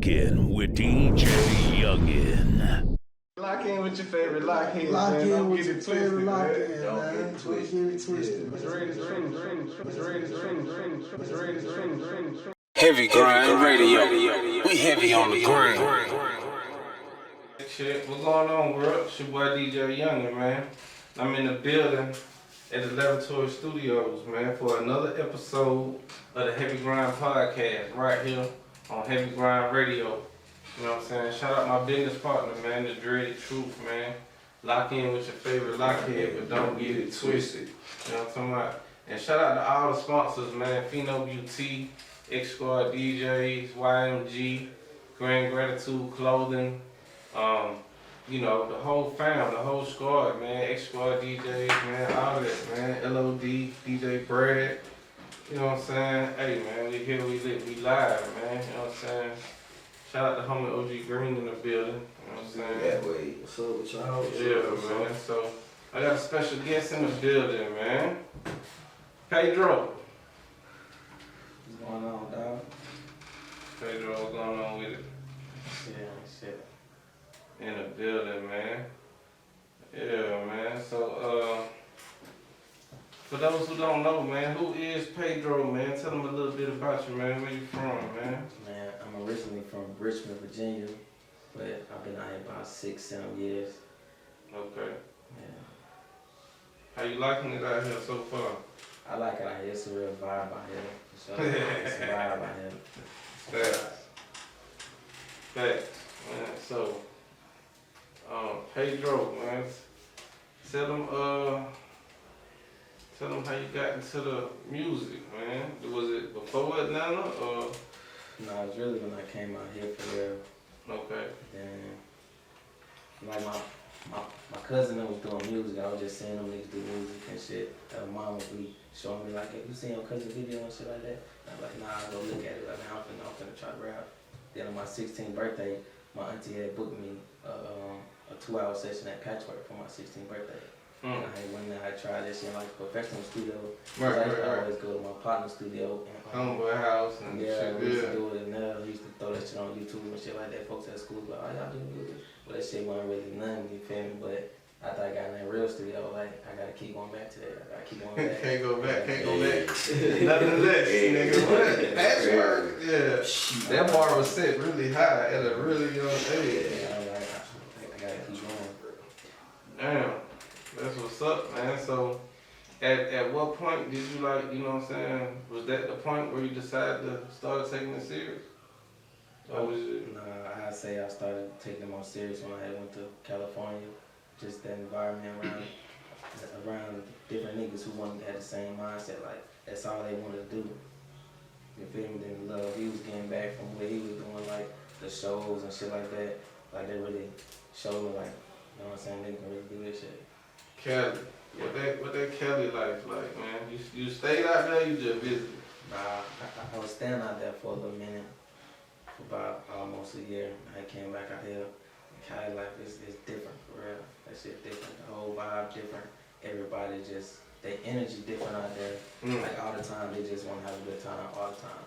Lock in with DJ Youngin. Lock in with your favorite lockhead, man. Lock in Don't with get your it favorite twisted, lockhead, man. man. Don't get it twisted. It's ready to trend. It's ready to trend. Heavy grind radio. We heavy on the grind. Shit, what's going on, bro? It's your boy DJ Youngin, man. I'm in the building at the Laboratory Studios, man, for another episode of the Heavy Grind Podcast right here on Heavy Grind Radio. You know what I'm saying? Shout out my business partner, man, the Dreaded Truth, man. Lock in with your favorite lockhead, but don't get it twisted. You know what I'm talking about? And shout out to all the sponsors, man. Pheno Beauty, X Squad DJs, YMG, Grand Gratitude Clothing, you know, the whole fam, the whole squad, man. X Squad DJs, man, all that, man. LOD, DJ Brad. You know what I'm saying? Hey, man, we here, we lit, we live, man. You know what I'm saying? Shout out to homie OG Green in the building. You know what I'm saying? That way. What's up with y'all? Yeah, man. So, I got a special guest in the building, man. Pedro. What's going on, dog? Pedro, what's going on with it? Shit. In the building, man. Yeah, man. So, for those who don't know, man, who is Pedro, man? Tell them a little bit about you, man. Where you from, man? Man, I'm originally from Richmond, Virginia, but I've been out here about 6-7 years. Okay. Yeah. How you liking it out here so far? I like it out here. It's a real vibe out here. For sure. It's a vibe out here. Facts, man. So, Pedro, man, tell them how you got into the music, man. Was it before Atlanta or? No, it's really when I came out here for real. Okay. Then, like my cousin that was doing music, I was just seeing them niggas do music and shit. Mom would be showing me like, hey, you seen your cousin's video and shit like that? And I'm like, nah, I'll go look at it. Like, I'm finna try to rap. Then on my 16th birthday, my auntie had booked me a 2-hour session at Patchwork for my 16th birthday. And I had went there, I tried this shit in like a professional studio. I always go to my partner's studio. Homeboy house and yeah, shit. we used to do it, and we used to throw that shit on YouTube and shit like that. Folks at school like, oh, y'all do music. But that shit wasn't really nothing, you feel me? But after I got in that real studio, like, I gotta keep going back to that. I gotta keep going back. Can't go back. Nothing less, nigga. What? Patchwork? Yeah. That bar was set really high at a really young age. Yeah, I gotta keep going. Damn. That's what's up, man. So, at what point did you like, you know what I'm saying, was that the point where you decided to start taking it serious? Or was it? Nah, I'd say I started taking it more serious when I went to California. Just that environment around different niggas who wanted to have the same mindset. Like, that's all they wanted to do. You feel me? Then the love he was getting back from what he was doing, like the shows and shit like that. Like, they really showed me, like, you know what I'm saying, they can really do this shit. Cali. What that Cali life like, man? You stayed out there, you just visited? Nah, I was staying out there for a little minute, for about almost a year. I came back out here. Cali life is different, for real. That shit different. The whole vibe different. Everybody just, their energy different out there. Like all the time, they just want to have a good time all the time.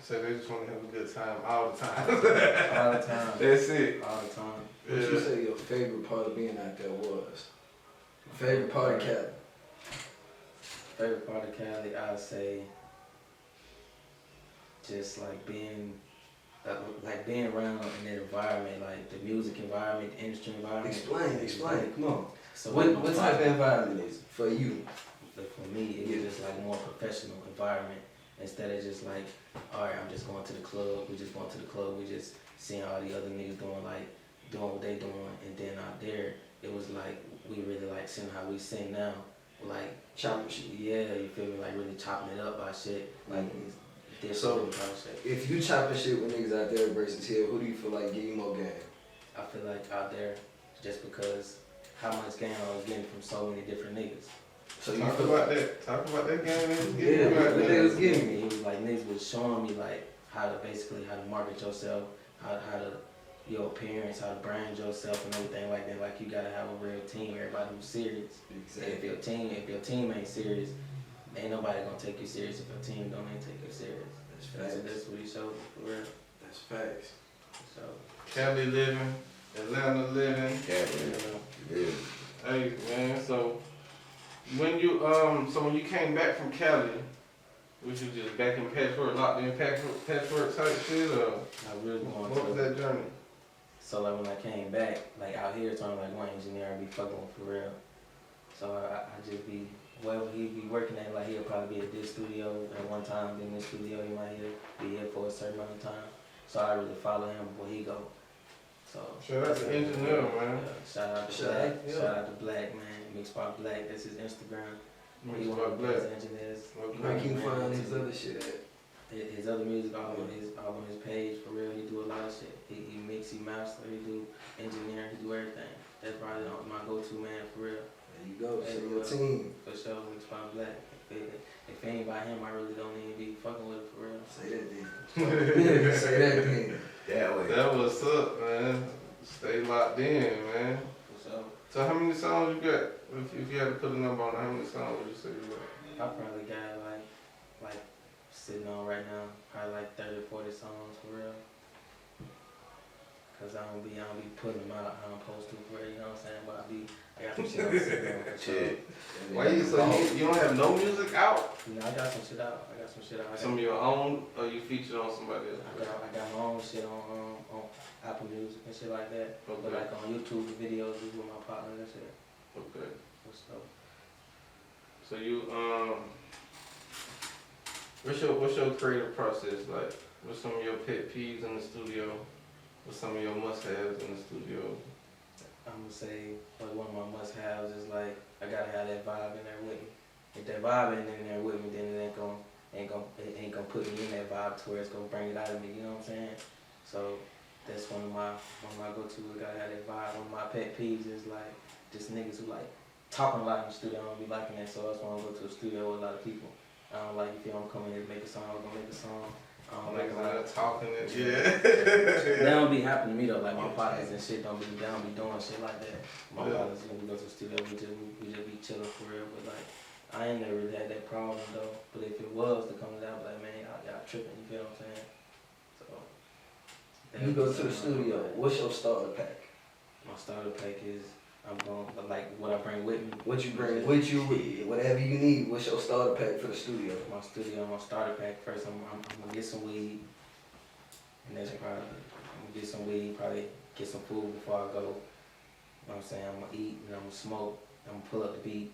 So they just want to have a good time all the time. All the time. That's it. All the time. What you say your favorite part of being out there was? Favorite part of Cali? Favorite part of Cali, I'd say just like being around in that environment, like the music environment, the industry environment. Explain. Come on. So what type of environment is it for you? For me, it was just like more professional environment instead of just like, all right, I'm just going to the club. We just going to the club. We just seeing all the other niggas doing what they doing, and then out there it was like we really like seeing how we sing now, like chopping shit. Yeah, you feel me? Like really chopping it up by shit, like this So kind of shit. if you chopping shit with niggas out there versus here, who do you feel like give you more game? I feel like out there, just because how much game I was getting from so many different niggas. So Talk about that game they was Yeah, what they was giving me. It was like niggas was showing me like how to market yourself, how to your appearance, how to brand yourself and everything like that. Like you gotta have a real team, everybody who's serious. Exactly. If your team ain't serious, ain't nobody gonna take you serious if your team don't ain't take you serious. That's facts. That's what he showed me, for real. That's facts. So, Cali living, Atlanta living. Yeah, yeah. Hey man, so when you came back from Cali, was you just back in patchwork, locked in patchwork type shit, or I really what want was to. that journey? So like when I came back, like out here trying to like one engineer and be fucking with for real. So I just be, wherever he be working at, like he'll probably be at this studio at one time, then this studio he might be here for a certain amount of time. So I really follow him where he go. So Shout out to engineer, man. shout out to Black, shout out to Black, man. Mixed by Black, that's his Instagram. He one of the best engineers. Where can you find his other shit at? His other music all on his page, for real. He do a lot of shit. He mix, he master, he do engineering, he do everything. That's probably my go-to man, for real. There you go, show your team. For sure, Mixed by Black. If it ain't by him, I really don't even be fucking with it, for real. Say that then. Say that then. That way. That what's up, man. Stay locked in, man. For sure. So how many songs you got? If you had to put a number on it, how many songs would you say you got? I probably got like sitting on right now, probably like 30, 40 songs, for real. Cause I don't be putting them out. I don't post them for real, you know what I'm saying? But I got some shit on Instagram for sure. Why you don't have no music out? You know, I got some shit out. Some of your own, or you featured on somebody else? I got my own shit on Apple Music and shit like that. Okay. But like on YouTube, the videos is with my partner and shit. Okay. So So you what's your creative process like? What's some of your pet peeves in the studio? What's some of your must-haves in the studio? I'm gonna say like one of my must-haves is like I gotta have that vibe in there with me. If that vibe ain't in there with me, then it ain't gonna put me in that vibe to where it's gonna bring it out of me. You know what I'm saying? So that's one of my go-to. I gotta have that vibe. One of my pet peeves is like just niggas who like talking a lot in the studio. I don't be liking that, so that's why I go to a studio with a lot of people. I don't like if you don't come in here to make a song, I'm gonna make a song. I don't like a lot of talking and That don't be happening to me though. Like my partners and shit don't be doing shit like that. My partners, when we go to the studio, we just be chilling for real. But like I ain't never really had that problem though. But if it was to come to that, like man, y'all tripping. You feel what I'm saying? So You go to the studio, what's your starter pack? my starter pack is I'm going like what I bring with me. What you bring with you, whatever you need, what's your starter pack for the studio? My starter pack first. I'm gonna get some weed, and that's probably I'm gonna get some weed. Probably get some food before I go. You know what I'm saying? I'm gonna eat and I'm gonna smoke. I'm gonna pull up the beat,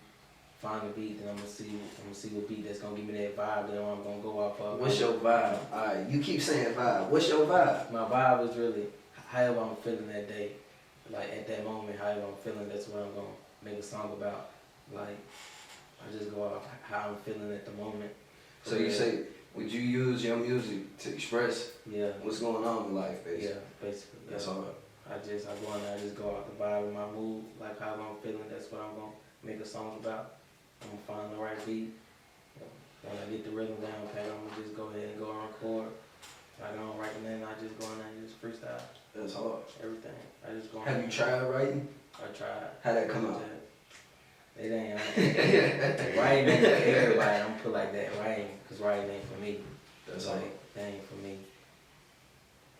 find the beat, then I'm gonna see what beat that's gonna give me that vibe that I'm gonna go off of. What's your vibe? Alright, you keep saying vibe. What's your vibe? My vibe is really however I'm feeling that day. Like at that moment, however I'm feeling, that's what I'm gonna make a song about. Like I just go off how I'm feeling at the moment. So you say, would you use your music to express what's going on in life, basically? Yeah, basically. That's all. I go in there, I just go off the vibe of my mood, like how I'm feeling. That's what I'm gonna make a song about. I'm gonna find the right beat. When I get the rhythm down pat, I'm gonna just go ahead and go and record. I don't write it in, I just go in there and just freestyle. That's hard. Everything. I just go. Have you tried writing? I tried. How'd that come out? It ain't. Writing ain't for everybody. I'm put like that. Cause writing ain't for me. That's like, all. that ain't for me.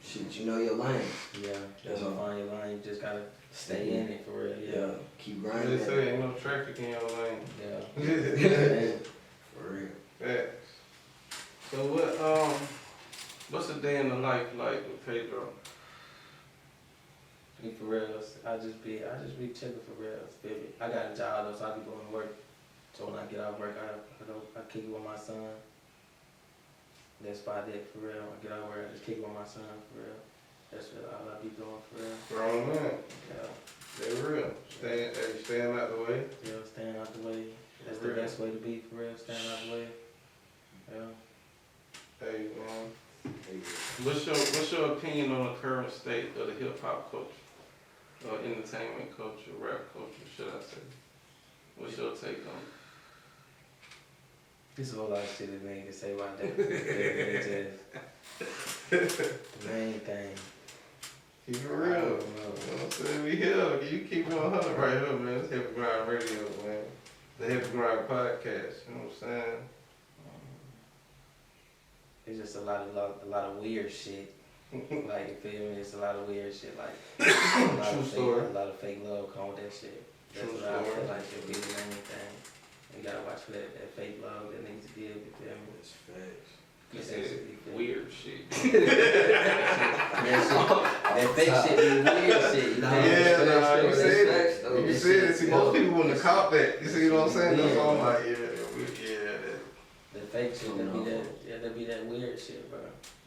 Shit, you know your lane. Yeah. That's Just all. find your lane. You just gotta stay in it for real. Yeah. Keep grinding. They say ain't no traffic in your lane. Yeah. For real. Facts. So what's a day in the life like with Pedro? Me for real, I just be chilling for real. Feel me? I got a job though, so I be going to work. So when I get out of work, I kick it with my son. That's about it for real. I get out of work, I just kick it with my son for real. That's really all I be doing for real. Grown man. Yeah. They real. Staying out the way. Yeah, staying out the way. That's the Real. best way to be for real. Staying out the way. Yeah. Hey man. What's your opinion on the current state of the hip hop culture? Or entertainment culture, rap culture, should I say? What's your take on it? There's a whole lot of shit that man can say about that. The main thing. Keep it real. You know what I'm saying? We here. You keep it 100 right here, man. It's Heavy Grind Radio, man. The Heavy Grind Podcast. You know what I'm saying? It's just a lot of weird shit. Like, you feel me? It's a lot of weird shit. Like, True story. a lot of fake love come with that shit. That's True what I story. feel like should be the main thing. You gotta watch for that fake love that needs to give, you feel me? It's facts. You said weird shit. That fake shit be weird shit. You know? Yeah, you said facts, it. though. You said it. See, most people wouldn't have caught that. You see what I'm saying? That's why I'm like, yeah. The fake shit, that be that weird shit, bro.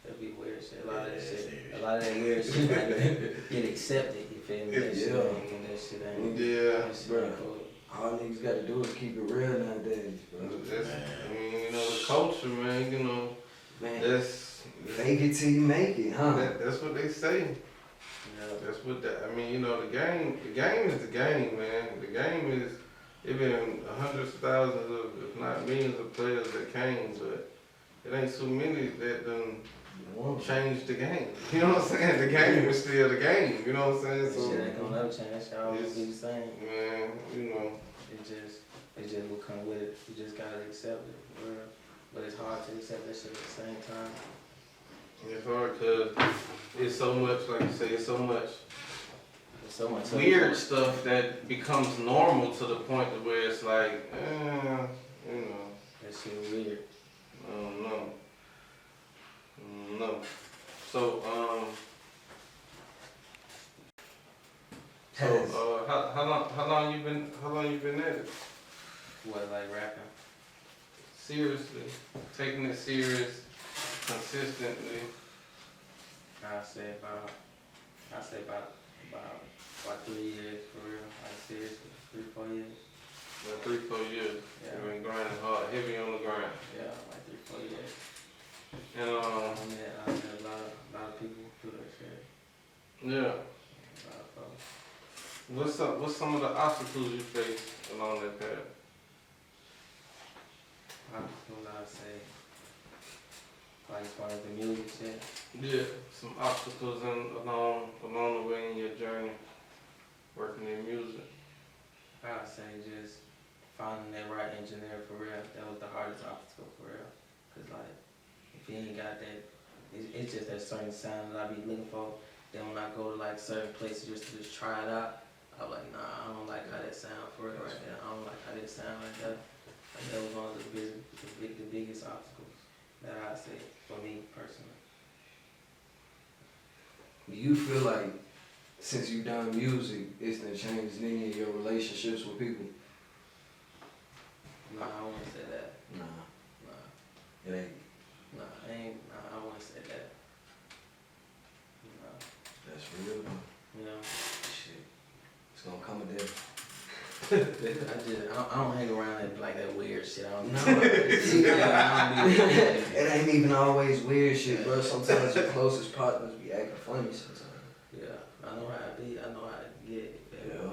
That be weird shit. A lot of that shit. A lot of that weird shit like, get accepted, you feel me? That shit ain't, that shit ain't. Yeah, That shit ain't cool. All niggas gotta do is keep it real nowadays, bro. That's, I mean, you know, the culture, man. You know, Man, that's fake it till you make it, huh? that's what they say. Yeah. That's what I mean, you know, the game is the game, man. The game is, it been hundreds of thousands of, if not millions of players that came, but it ain't so many that done changed the game. You know what I'm saying? The game is still the game, you know what I'm saying? That shit ain't gonna never change. That shit always be the same. Man, you know. It just will come with it. You just gotta accept it, for real. But it's hard to accept that shit at the same time. It's hard because it's so much, like you say, it's so much There's so much weird stuff that becomes normal to the point to where it's like, you know, That shit weird. I don't know. No. So, how long you been at it? What, like rapping? Seriously, taking it serious, consistently. I say about 3 years for real. Like seriously, 3-4 years. About 3-4 years. Yeah. You've been grinding hard, heavy on the grind. Yeah, like 3-4 years. And I met a lot of people through that shit. yeah. A lot of folks. What's some of the obstacles you faced along that path? I say, like as far as the music shit. Yeah, some obstacles along the way in your journey, working in music. I'd say just finding that right engineer for real. That was the hardest obstacle for real. Cause like, if you ain't got that, it's just that certain sound that I be looking for. Then when I go to like certain places just to try it out, I'm like, nah, I don't like how that sound for real right there. I don't like how that sound like that. Like that was one of the biggest obstacles that I say for me personally. Do you feel like since you've done music, it's done changed any of your relationships with people? Nah, I wouldn't say that. Nah, Nah, it ain't. I wouldn't say that. Nah, That's real though. you know. Shit. It's gonna come a day. I don't hang around like that weird shit. I don't know. No, it ain't even always weird shit, bro. Sometimes your closest partners be acting funny sometimes. Yeah, I know how to be. I know how to get it, baby. Yeah.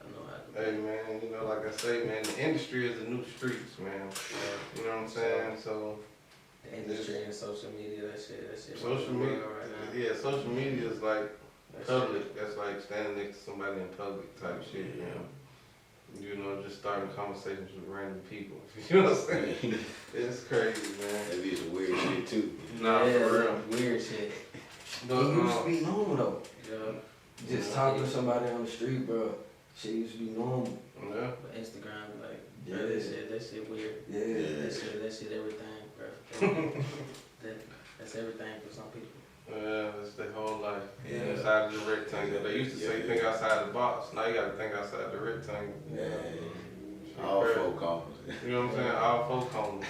I know how to. Hey man, you know, like I say, man, the industry is the new streets, man. You know what I'm saying? So The industry and social media, that shit. social media, right now. yeah, social media is like That public. shit. That's like standing next to somebody in public type shit, you know. You know, just starting conversations with random people. You know what I'm saying? It's crazy, man. That be some weird shit too. Nah, Yeah, for real. weird shit. But, It used to be normal though. Yeah. Just talking to somebody on the street, bro. Shit used to be normal. yeah. But Instagram, like, Yeah. bro, that shit weird. Yeah. That shit everything, bro. That's everything for some people. It's their whole life. Yeah. Inside of the rectangle. They used to say think outside the box. Now you gotta think outside the rectangle. Yeah. All folk homes. You know what I'm saying? All folk homes.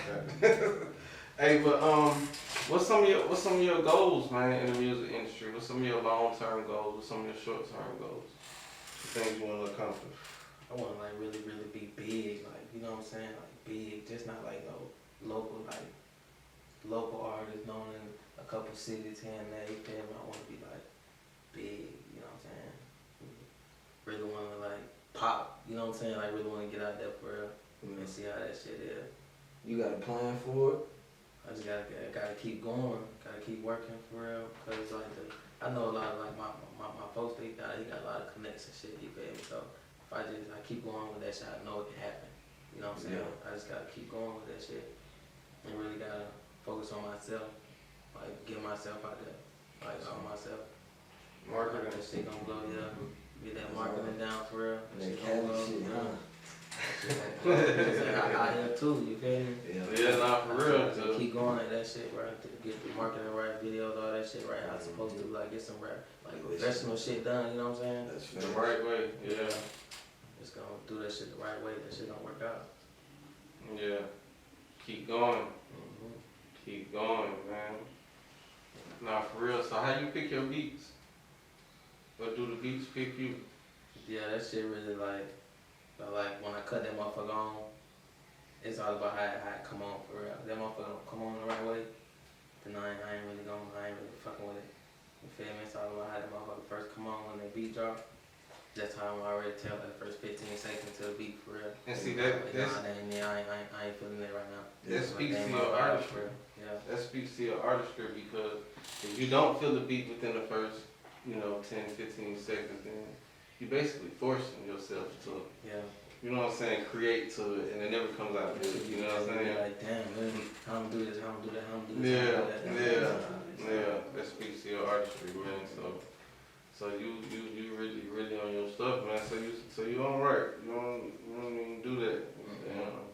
Hey, but what's some of your goals, man, in the music industry? What's some of your long-term goals? What's some of your short-term goals? The things you want to accomplish? I want to like really be big, like, you know what I'm saying, like big, just not like no local artists known in a couple cities here and there. You feel me? I want to be like big, you know what I'm saying? Really want to like pop, you know what I'm saying? Like really want to get out there for real and see how that shit is. You got a plan for it? I just gotta keep going, gotta keep working for real. Cause like I know a lot of like my folks, he got a lot of connects and shit. You feel me? So if I keep going with that shit, I know it can happen. You know what I'm saying? Yeah. I just gotta keep going with that shit, and really gotta focus on myself, like get myself out there. like on myself. Marketing. That shit gonna blow, yeah. Get that marketing down for real. That That shit gonna Cali blow. shit, huh? I here too, you feel me? Yeah, nah, for real. So keep going at that shit, right? To get the marketing right, videos, all that shit right. How it's supposed to, like, get some like professional shit done, you know what I'm saying? That's The fair. right way, yeah. Just gonna do that shit the right way, that shit gonna work out. Yeah. Keep going. Mm-hmm. Keep going, man. Nah, for real. So how you pick your beats? What do the beats pick you? Yeah, that shit really like when I cut that motherfucker on, it's all about how it come on for real. That motherfucker don't come on the right way, then I ain't really fucking with it. You feel me? It's all about how that motherfucker first come on when the beat drop. That's how I'm already tell the first 15 seconds to the beat for real. And see, I ain't feeling it right now. That speaks to Like, your my vibe, artistry. Yeah. That speaks to your artistry because if you don't feel the beat within the first, 10, 15 seconds, then you basically forcing yourself to, you know what I'm saying, create to it, and it never comes out good. You know what I'm saying? Like, damn, man, how I'm do this, how I'm do that, how I'm do this. Yeah. That speaks to your artistry, man. So you really on your stuff, man. So you on right. You don't even do that. Mm-hmm.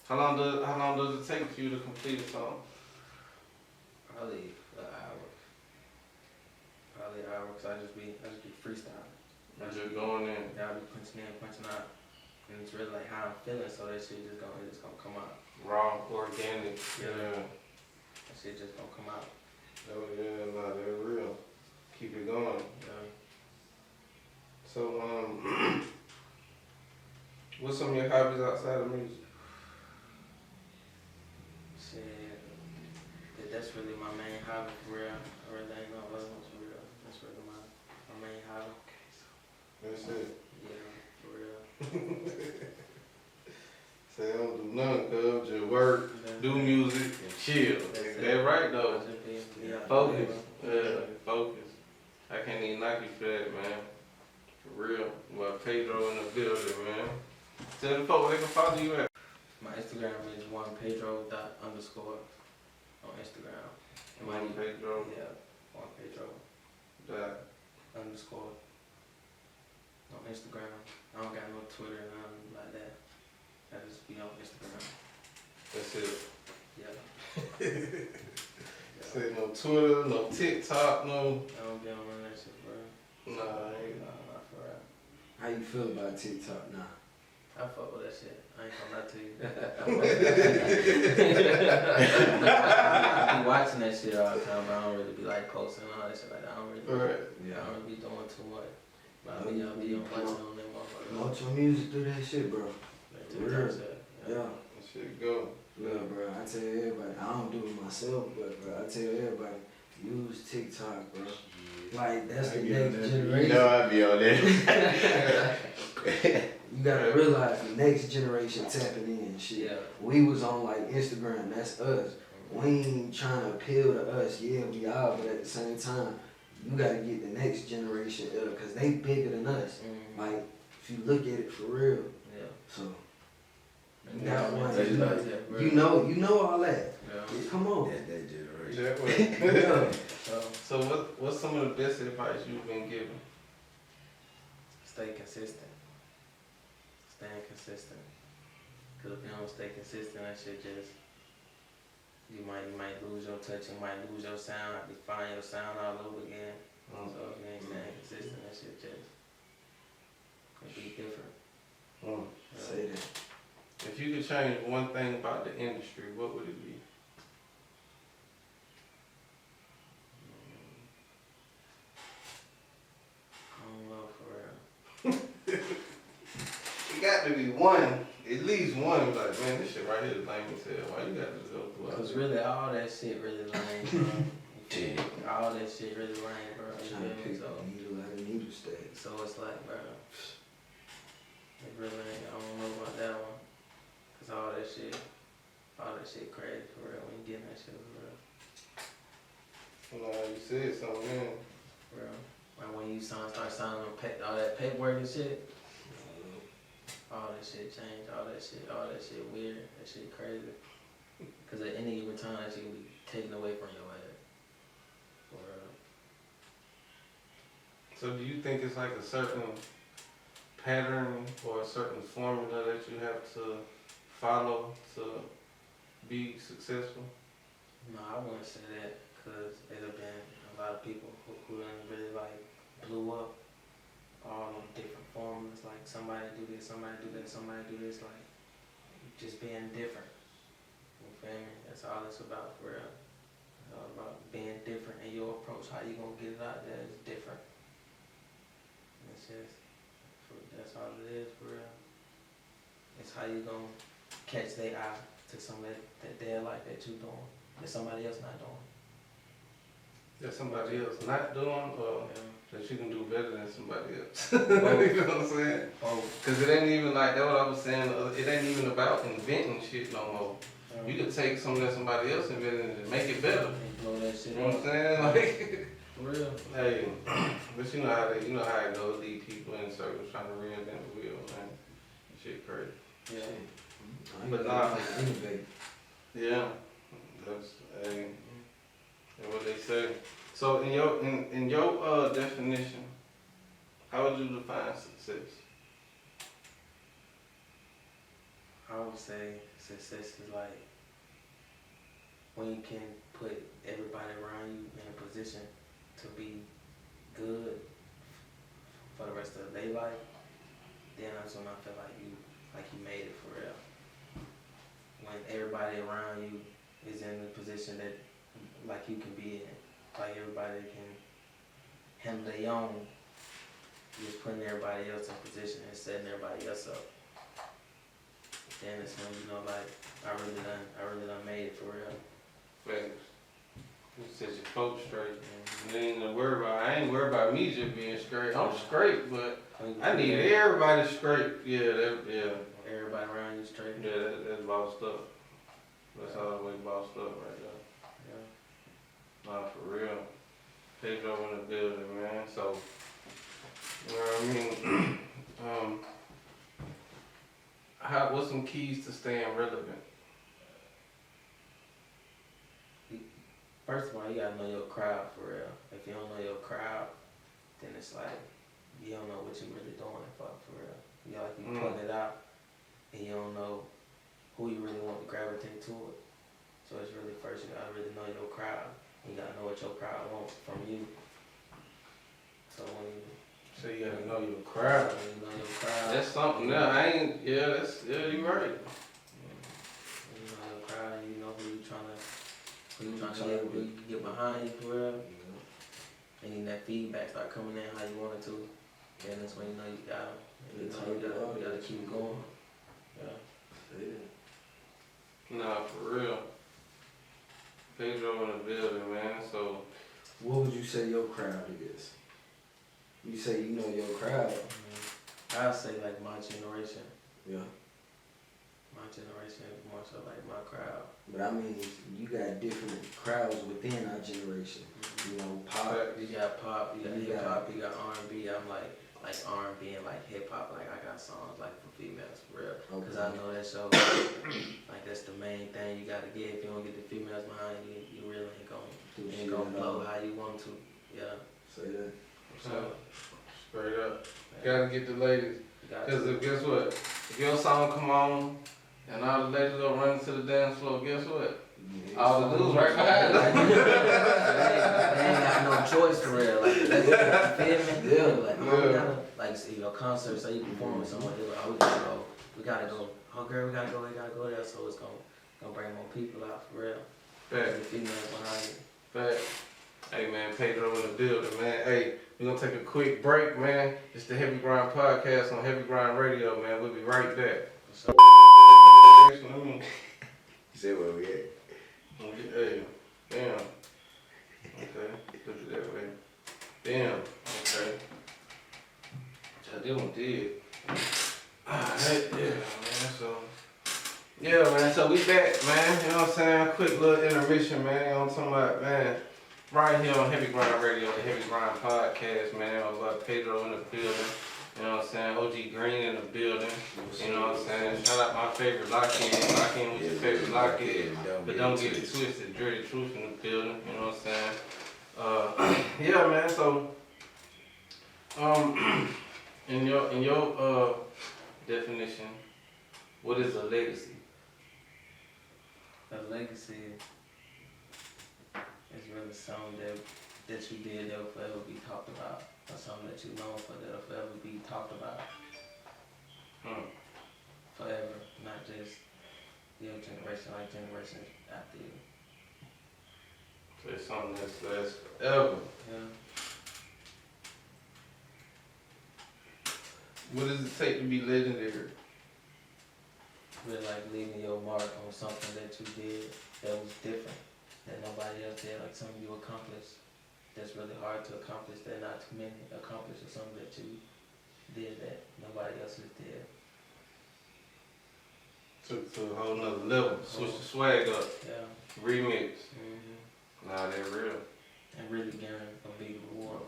How long does it take for you to complete a song? Probably an hour, cause I just be freestyling. Just going in. Yeah, I be punching in, punching out, and it's really like how I'm feeling. So that shit just gonna come out. Raw, organic. Yeah. That shit just gonna come out. Oh yeah, nah, they're real. Keep it going. Yeah. So what's some of your hobbies outside of music? Shit, that's really my main hobby for real. I really ain't no other ones for real. That's really my main hobby. That's it. Yeah, for real. Say don't do nothing, cuz just work, do music, and chill. That right though. Focus. Yeah, focus. I can't even knock you for that, man. For real. Well, Pedro in the building, man. Tell the folks where they can follow you at. My Instagram is onepedro._ on Instagram. And my Pedro. Yeah, onepedro_. Dot. On Instagram. I don't got no Twitter or nothing like that. I just be on Instagram. That's it. Yeah. Say no Twitter, no TikTok, no. I don't be on none of that shit, bro. Nah, I ain't. Nah, not for real. How you feel about TikTok now? I fuck with that shit. I ain't gonna lie to you. I be watching that shit all the time, but I don't really be like posting all that shit like that. I don't really be doing too much. But I'll be on watching on that motherfucker. Promote your music through that shit, bro. Like, Real. Yeah. That shit go. Yeah, bro. I tell everybody, I don't do it myself, but bro, I tell everybody, use TikTok, bro. Like that's the next generation. You know I be on there. You gotta realize the next generation tapping in and shit. Yeah. We was on like Instagram, that's us. We ain't trying to appeal to us, yeah, we are, but at the same time, you gotta get the next generation up, cause they bigger than us. Mm-hmm. Like, if you look at it for real. Yeah. So, you got one, Yeah. you know all that. Yeah. Come on. That generation. That way. Yeah. So what's some of the best advice you've been given? Stay consistent. Staying consistent. Cause if you don't stay consistent, that shit just you might lose your touch, you might lose your sound, have to find your sound all over again. So if you ain't staying consistent, that shit just could be different. Say that. If you could change one thing about the industry, what would it be? I don't know for real. It got to be one, at least one. Like, man, this shit right here is lame as hell. Why you got to go through all Cause this? really all that shit really lame, bro. All that shit really lame, bro. You Trying to feel me? pick a needle out of needle stack. So it's like, bro, it really ain't, I don't know about that one. Cause all that shit crazy for real. We ain't getting that shit for real. Nah, you said something, man. For real. Like when you start signing all that paperwork and shit, all that shit changed, all that shit weird, that shit crazy. Cause at any given time, that shit can be taken away from your ass. For real. So do you think it's like a certain pattern or a certain formula that you have to follow to be successful? No, I wouldn't say that because there have been a lot of people who done really like blew up all on different formulas. Like somebody do this, somebody do that, somebody do this. Like just being different. You feel me? That's all it's about for real. It's all about being different in your approach. How you gonna get it out there is different. It's just, that's all it is for real. It's how you gonna catch their eye to something that they're like that you doing, that somebody else not doing. That somebody else not doing, or Yeah. that you can do better than somebody else? Both. You know what I'm saying? Both. Because it ain't even like, that's what I was saying, it ain't even about inventing shit no more. You could take something that somebody else invented and make it better. And blow that shit You know what I'm up. saying? Like, For real. hey, but you know how it goes, lead people in circles trying to reinvent the wheel, man. That shit crazy. Yeah. But nah. Innovate. Yeah, that's what they say. So in your definition, how would you define success? I would say success is like when you can put everybody around you in a position to be good for the rest of their life. Then that's when I feel like you made it for real. When everybody around you is in a position that like you can be in, like everybody can handle their own, just putting everybody else in position and setting everybody else up. Then it's when you know like I really done made it for real. Facts. You set your folks straight. And I ain't worried about me just being straight. I'm straight, but I need everybody straight. Yeah. Everybody around you straight. Yeah, that's bossed up. That's all the way bossed up right there. Yeah. Nah, for real. Pedro in the building, man. So, you know what I mean? What's some keys to staying relevant? First of all, you gotta know your crowd for real. If you don't know your crowd, then it's like you don't know what you're really doing for real. You know, like you putting it out and you don't know who you really want to gravitate to it. So it's really first you gotta really know your crowd. You gotta know what your crowd wants from you. So when You gotta know your crowd. you know your crowd, That's something now. You're right. you know your crowd, you know who you trying to get behind you for real. And then that feedback start coming in how you want it to. And that's when you know you got them. You gotta keep going. Yeah. Nah, for real. Pedro in the building, man. So, What would you say your crowd is? You say you know your crowd. I'd say like my generation. Yeah. My generation is more so like my crowd. But I mean, you got different crowds within our generation. You know, pop. You got pop, you got You hip got- hop, you got R&B. I'm like R&B and like hip hop. Like I got songs like for females for real. Cause I know that show. Like that's the main thing you gotta get. If you don't get the females behind you, you really ain't gonna blow how you want to. Yeah. Say that. So straight up. Gotta get the ladies. you got Because to. guess what? If your song come on and all the ladies go running to the dance floor, guess what? All the dudes right behind them. They ain't got no choice for real. Like that's you feel me? Yeah. Like oh, we gotta like see your concert, say you performing somewhere, they're like, oh we gotta go. Oh girl, we gotta go there. So it's gonna bring more people out for real. Fact. The females behind you. Fact. Hey man, Pedro in the building, man. Hey, we're gonna take a quick break, man. It's the Heavy Grind Podcast on Heavy Grind Radio, man. We'll be right back. So, You said where we at? Hey, damn. Okay, look at that way. Damn, okay. That one did. Alright, yeah, man, so. Yeah, man, so we back, man. You know what I'm saying? Quick little intermission, man. You know what I'm talking about, man? Right here on Heavy Grind Radio, the Heavy Grind Podcast, man. I'm about Pedro in the building. You know what I'm saying? OG Green in the building. You know what I'm saying? Shout out my favorite lock-in. Lock-in with your favorite lock-in. But don't get it twisted. Dirty Truth in the building. You know what I'm saying? Yeah, man. So In your definition, what is a legacy? A legacy is really something that you did that will forever be talked about, or something that you known for that will forever be talked about. Forever, not just your generation, like generations after you. So it's something that's forever. Yeah. What does it take to be legendary? Really like leaving your mark on something that you did that was different, that nobody else did, like something you accomplished that's really hard to accomplish, that not too many accomplish, or something that you did that nobody else did. Took to a whole nother level. Switch the swag up. Yeah. Remix. Mm-hmm. Nah, they're real. And really getting a big reward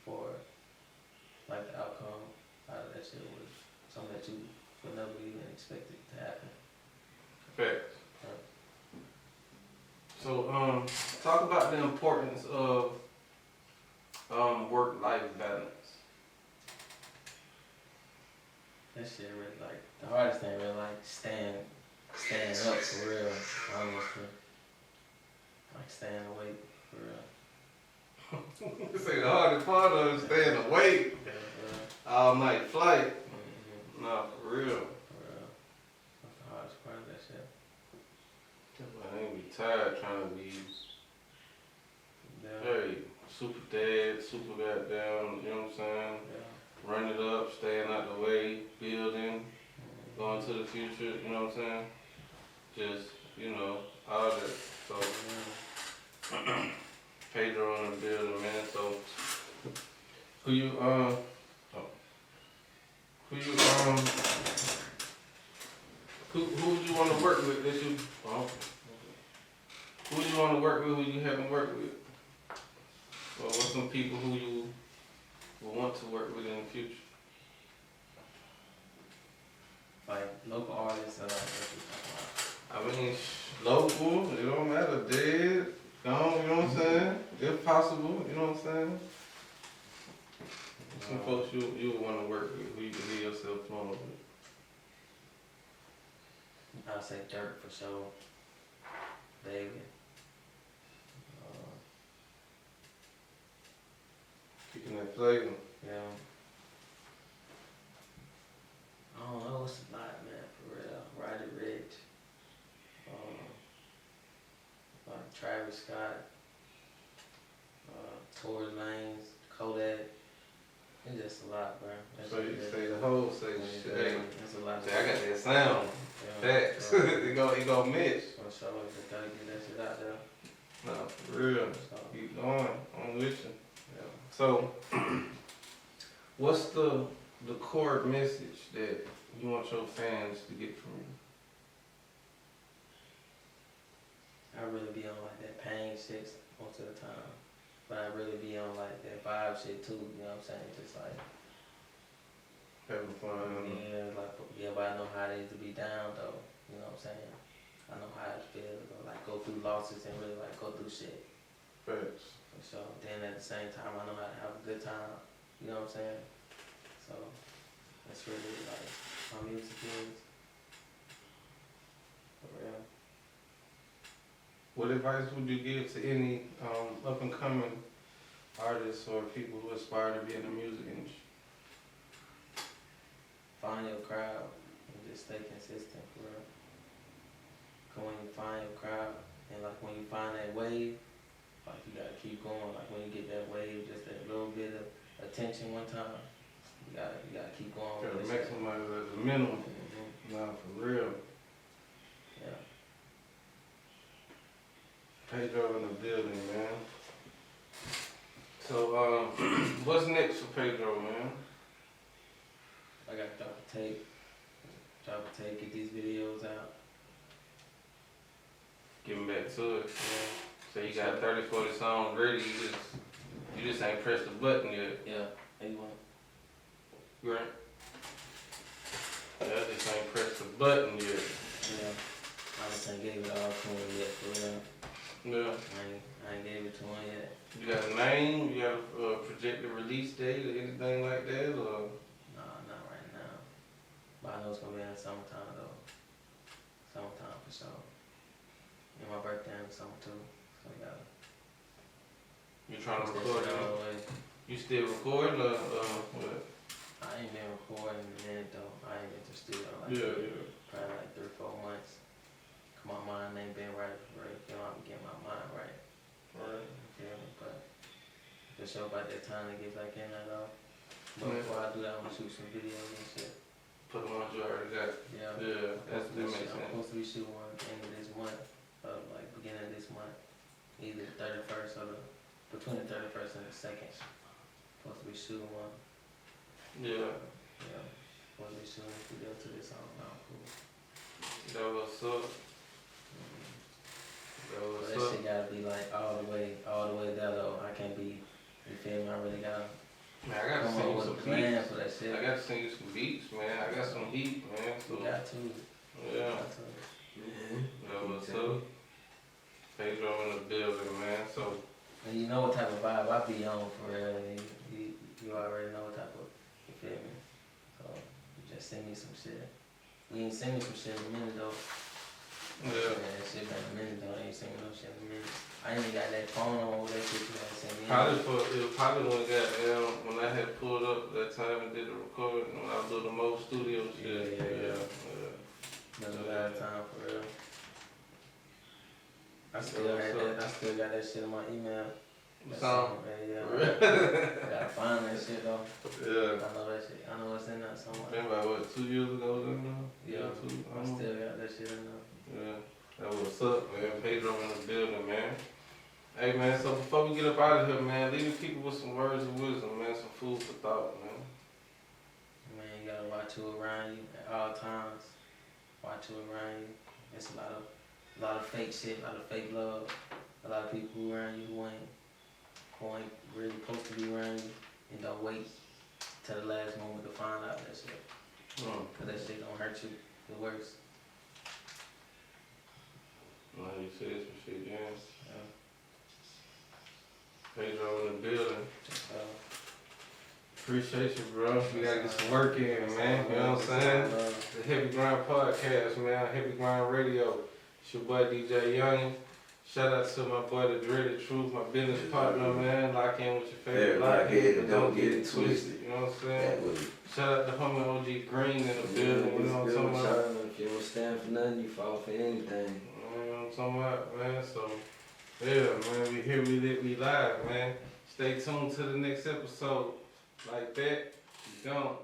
for like the outcome out of that shit was something that you would never even expect it to happen. Facts. Yeah. So, talk about the importance of work-life balance. That shit really like the hardest thing really like staying up for real, honestly. Like staying awake for real. This ain't the hardest part of it, staying awake. Yeah, All night flight. mm-hmm. Nah, for real. For real. That's the hardest part of that shit. I ain't be tired trying to be Yeah. hey, super dad, super goddamn, you know what I'm saying? Yeah. Run it up, staying out the way, building, going to the future, you know what I'm saying? Just, you know, all that. So, Pedro in the building, man. So, who you would you want to work with that you, who would you want to work with who you haven't worked with? Or what's some people who you will want to work with in the future? Like local artists and like what you talking about. I mean, local, it don't matter, dead, gone, you know what I'm saying? If possible, you know what I'm saying? Some folks you would want to work with, who you can leave yourself alone with. I'd say Dirt for sure. Baby. Kicking that flavor. Yeah. I don't know, it's a lot, man, for real. Roddy Rich. Like Travis Scott. Tory Lanez, Kodak. It's just a lot, bro. So you say the whole, say shit. Hey, That's a lot. say I got that sound. Yeah, Facts. so, it go mitch. for sure, just gotta get that shit out there. No, for real. So, Keep going. I'm with you. yeah. So, what's the core message that you want your fans to get from you? I really be on like that pain shit most of the time. But I really be on like that vibe shit too, you know what I'm saying? Just like, Having fun. yeah, like, yeah, but I know how it is to be down though, you know what I'm saying? I know how it feels to like go through losses and really like go through shit. Facts. For sure. Then at the same time, I know how to have a good time, you know what I'm saying? So, that's really like my music is. For real. What advice would you give to any up and coming artists or people who aspire to be in the music industry? Find your crowd and just stay consistent, for real. Cause when you find your crowd and like when you find that wave, like you gotta keep going. Like when you get that wave, just that little bit of attention one time, you gotta keep going. Gotta with this shit. maximize it at the minimum. Mhm. Nah, for real. Yeah. Pedro in the building, man. So, what's next for Pedro, man? I gotta drop a tape, get these videos out. Getting back to it. Yeah. So you got 30, 40 songs ready. You just ain't pressed the button yet. Yeah. Hey, you want? Right? Yeah, I just ain't pressed the button yet. Yeah. I just ain't gave it all to him yet, for real. Yeah. I ain't gave it to him yet. You got a name? You got a projected release date or anything like that? Or Nah, not right now. But I know it's gonna be in the summertime though. Summertime for sure. And my birthday in the summer too. So we gotta you trying to push that record shit all it? the way. You still recording or what? I ain't been recording in a minute though. I ain't been to the studio like Yeah. probably like 3 or 4 months. Cause my mind ain't been right. You know, I'm getting my mind right. Right. You feel me? But for sure about that time to get back in that though. But Yeah. before I do that, I'm gonna shoot some videos and shit. Put them on you already got. Yeah. Yeah, that I'm makes sense. supposed to be shooting one at the end of this month, like beginning of this month, either the 31st or between the 31st and the 2nd. Supposed to be shooting one. Yeah. Yeah. Supposed to be shooting a video to this song now. Cool. That was up. That But was that up. shit gotta be like all the way there though. I can't be, you feel me? I really gotta Man, I gotta come send up you with some a plan beats. for that shit. I gotta send you some beats, man. I got some heat, man. So You got to. yeah, Got to. Man. that was up. Pedro in the building, man. So And you know what type of vibe I be on for real. You already know what type of, you feel me? So you just send me some shit. You ain't send me some shit in a minute though. yeah. Man, that shit been a minute though. I ain't send me no shit in a minute. I ain't even got that phone on with that shit you gotta send me. Probably when when I had pulled up that time and did the recording when I was doing the Mo Studio shit. Yeah. Yeah. There's a lot of time for real. I So, still had that. I still got that shit in my email. That Song. Yeah. I gotta find that shit though. Yeah. I know that shit. I know it's in there somewhere. Been about what, 2 years ago now? Yeah. Two. I still got that shit in there. Yeah. That was up, man. Pedro in the building, man. Hey, man. So before we get up out of here, man, leave the people with some words of wisdom, man. Some food for thought, man. Man, you gotta watch who around you at all times. Watch who around you. It's a lot of fake shit, a lot of fake love. A lot of people who around you who ain't really supposed to be around you, and don't wait till the last moment to find out that shit. Cause that shit gonna hurt you the worst. No, you said some shit, yeah. Yeah. Pedro in the building. So, Appreciate you, bro. We gotta get some work in, man. You know what I'm saying? The Heavy Grind Podcast, man. Heavy Grind Radio. It's your boy DJ Youngin. Shout out to my boy The Dreaded Truth, my business partner, man. Lock in with your favorite lockhead, but don't get it twisted. You know what I'm saying? That way. Shout out to homie OG Green in the building. You know what I'm talking about? If you don't stand for nothing, you fall for anything. You know what I'm talking about, man? So, yeah, man. We here, we lit, we live, man. Stay tuned to the next episode. Like that, you don't.